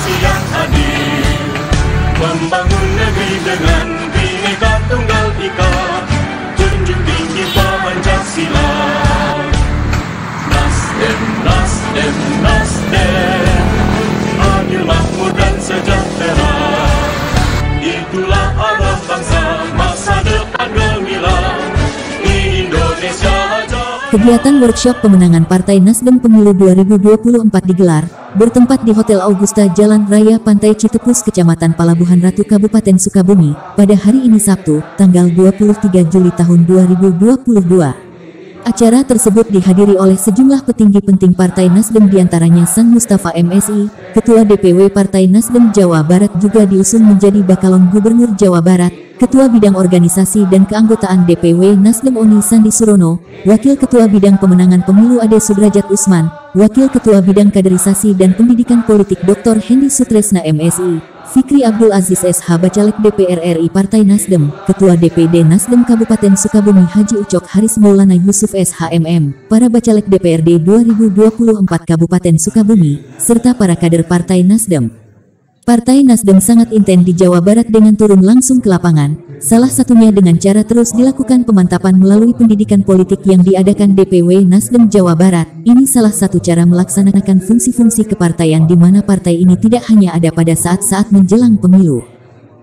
demokrasi yang adil, membangun negeri dengan Bhinneka Tunggal Ika, junjung tinggi Pancasila. Nasdem, Nasdem, Nasdem, adil, makmur dan sejahtera, itulah arah bangsa masa depan gemilang di Indonesia. Kegiatan workshop pemenangan Partai Nasdem Pemilu 2024 digelar, bertempat di Hotel Augusta Jalan Raya Pantai Citepus, Kecamatan Palabuhan Ratu, Kabupaten Sukabumi, pada hari ini Sabtu, tanggal 23 Juli tahun 2022. Acara tersebut dihadiri oleh sejumlah petinggi penting Partai Nasdem, diantaranya Sang Mustafa MSI, Ketua DPW Partai Nasdem Jawa Barat, juga diusung menjadi Bakalon Gubernur Jawa Barat, Ketua Bidang Organisasi dan Keanggotaan DPW Nasdem Oni Sandi Surono, Wakil Ketua Bidang Pemenangan Pemilu Ade Sudrajat Usman, Wakil Ketua Bidang Kaderisasi dan Pendidikan Politik Dr. Hendy Sutresna MSI, Fikri Abdul Aziz SH Bacalek DPR RI Partai Nasdem, Ketua DPD Nasdem Kabupaten Sukabumi Haji Ucok Haris Maulana Yusuf SHMM, para Bacalek DPRD 2024 Kabupaten Sukabumi, serta para kader Partai Nasdem. Partai Nasdem sangat intens di Jawa Barat dengan turun langsung ke lapangan, salah satunya dengan cara terus dilakukan pemantapan melalui pendidikan politik yang diadakan DPW Nasdem Jawa Barat. Ini salah satu cara melaksanakan fungsi-fungsi kepartaian di mana partai ini tidak hanya ada pada saat-saat menjelang pemilu.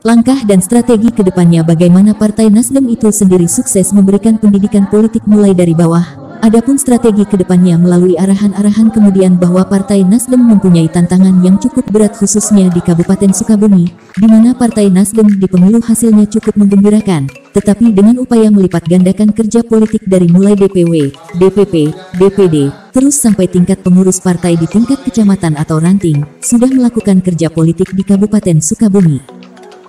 Langkah dan strategi ke depannya bagaimana Partai Nasdem itu sendiri sukses memberikan pendidikan politik mulai dari bawah. Adapun strategi ke depannya melalui arahan-arahan kemudian bahwa Partai Nasdem mempunyai tantangan yang cukup berat khususnya di Kabupaten Sukabumi, di mana Partai Nasdem di pemilu hasilnya cukup menggembirakan, tetapi dengan upaya melipat gandakan kerja politik dari mulai DPW, DPP, DPD, terus sampai tingkat pengurus partai di tingkat kecamatan atau ranting, sudah melakukan kerja politik di Kabupaten Sukabumi.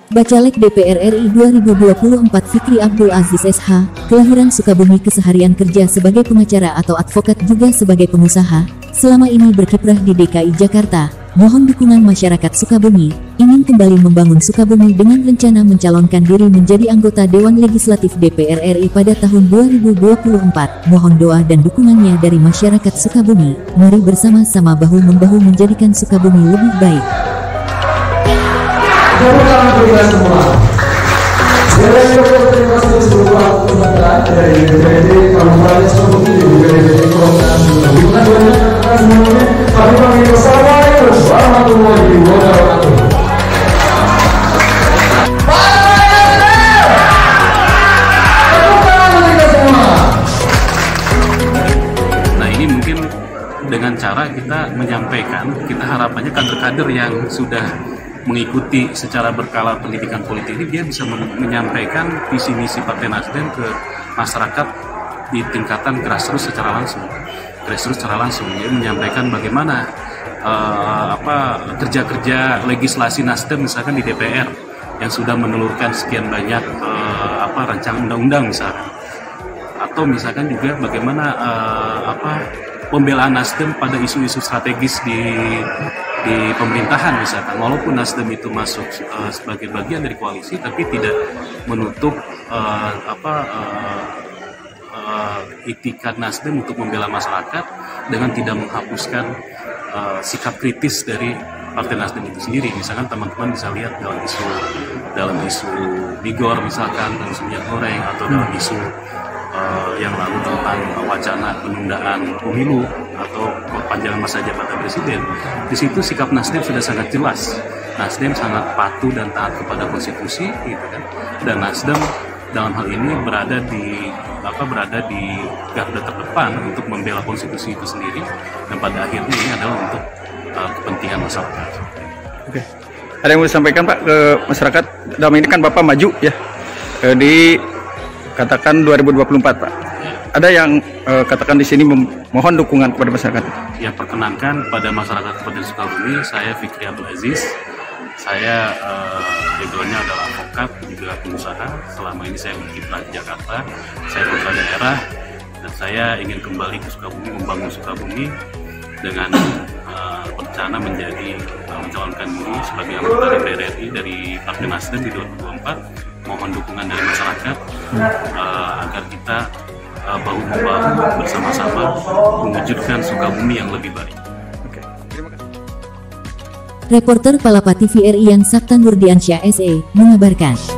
Bacalek DPR RI 2024 Fikri Abdul Aziz SH, kelahiran Sukabumi, keseharian kerja sebagai pengacara atau advokat juga sebagai pengusaha, selama ini berkiprah di DKI Jakarta, mohon dukungan masyarakat Sukabumi, ingin kembali membangun Sukabumi dengan rencana mencalonkan diri menjadi anggota Dewan Legislatif DPR RI pada tahun 2024, mohon doa dan dukungannya dari masyarakat Sukabumi, mari bersama-sama bahu-membahu menjadikan Sukabumi lebih baik. Terima kasih semua. Terima kasih seluruh teman-teman dari DPRD Kabupaten Sukabumi dan juga DPRD Provinsi Sukabumi. Assalamualaikum warahmatullahi wabarakatuh. Nah, ini mungkin dengan cara kita menyampaikan, kita harapannya kader-kader yang sudah mengikuti secara berkala pendidikan politik ini, dia bisa menyampaikan visi misi Partai Nasdem ke masyarakat di tingkatan grassroots secara langsung. Dia menyampaikan bagaimana kerja-kerja legislasi Nasdem misalkan di DPR yang sudah menelurkan sekian banyak rancangan undang-undang misalkan, atau misalkan juga bagaimana pembelaan Nasdem pada isu-isu strategis di pemerintahan misalkan, walaupun Nasdem itu masuk sebagai bagian dari koalisi, tapi tidak menutup itikat Nasdem untuk membela masyarakat dengan tidak menghapuskan sikap kritis dari Partai Nasdem itu sendiri. Misalkan teman-teman bisa lihat dalam isu Bigor misalkan, dan minyak goreng, atau dalam isu yang lalu tentang wacana penundaan pemilu atau perpanjangan masa jabatan presiden. Di situ sikap Nasdem sudah sangat jelas. Nasdem sangat patuh dan taat kepada konstitusi, gitu kan. Dan Nasdem dalam hal ini berada di garda terdepan untuk membela konstitusi itu sendiri, dan pada akhirnya ini adalah untuk kepentingan masyarakat. Oke. Ada yang mau disampaikan Pak ke masyarakat? Dalam ini kan Bapak maju ya di katakan 2024 Pak. Ada yang katakan di sini mohon dukungan kepada masyarakat. Ya, perkenankan pada masyarakat Kabupaten Sukabumi, saya Fikri Abdul Aziz. Saya backgroundnya adalah advokat, juga pengusaha. Selama ini saya berkiprah di Jakarta. Saya putra daerah dan saya ingin kembali ke Sukabumi, membangun Sukabumi dengan berencana mencalonkan diri sebagai anggota DPR RI dari Partai Nasdem di 2024. Mohon dukungan dari masyarakat agar kita bahu-membahu bersama-sama mewujudkan Sukabumi yang lebih baik. Oke, terima kasih. Reporter Palapa TV RI yang Sabta Nurdiansyah SE mengabarkan.